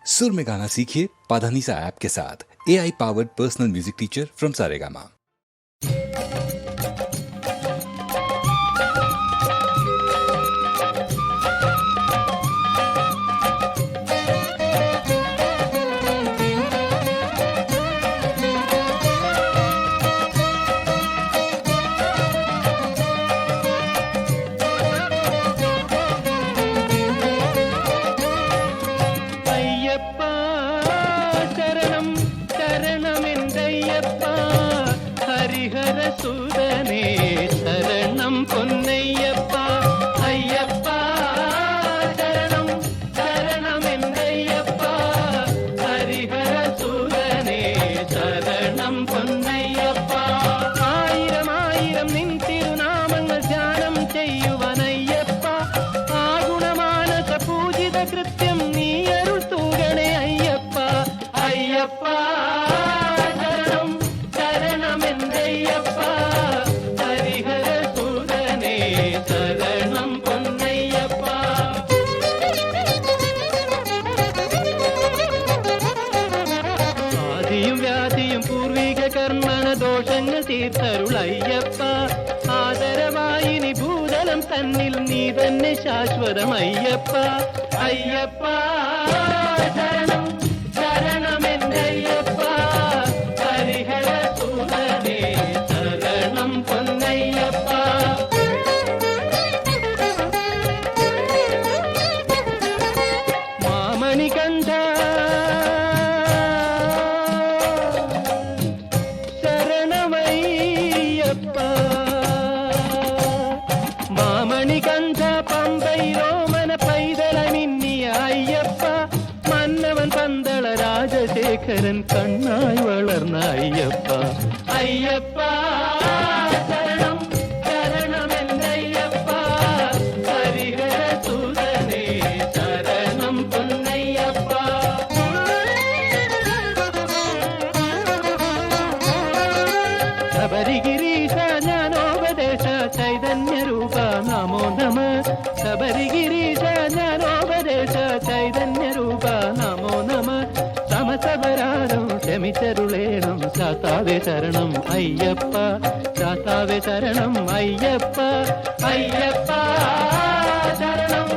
सुर में गाना सीखिए पाधानीसा ऐप के साथ। AI powered personal music teacher from Saregama. சூதனே சரணம் பொன்னையப்பா ஐயப்பா சரணம் சரணம் என்றையப்பா ஹரிஹர சூதனே சரணம் பொன்னையப்பா ஆயிரம் ஆயிரம் நின் திருநாமங்கள் தியானம் செய்யுவனையப்பா ஆகுணமானச பூஜித கிருத்தியம் நீ அருள் தூகணே ஐயப்பா ஐயப்பா ദോഷങ്ങൾ തീർത്തരുളയ്യപ്പ ആദരവായിനി ഭൂതലം തന്നിൽ നീ തന്നെ ശാശ്വതമയ്യപ്പ അയ്യപ്പ ശരണം ശരണമെന്തയ്യപ്പ ഹരിഹര സൂതനേ ശരണം പൊന്നയ്യപ്പ മാമണികണ്ഠ மாமணிகண்ட பம்பை ரோமன பைதலமின்னிய ஐயப்பா மன்னவன் பந்தள ராஜசேகரன் கண்ணாய் வளர்ந்த ஐயப்பா ஐயப்பா சரணம் சரணம் என்றையப்பா ஹரிஹர சூதனே சரணம் பொன்னையப்பா ശബരിഗിരീശ ജ്ഞാനോപദേശ ചൈതന്യ രൂപ നമോ നമ ശബരിഗിരീശ ജ്ഞാനോപദേശ ചൈതന്യ രൂപ നമോ നമ സമസപരാധം ക്ഷമിച്ചരുളേണം ശാസ്താവേ ശരണം അയ്യപ്പ ശാസ്താവേ ശരണം അയ്യപ്പ അയ്യപ്പ ശരണം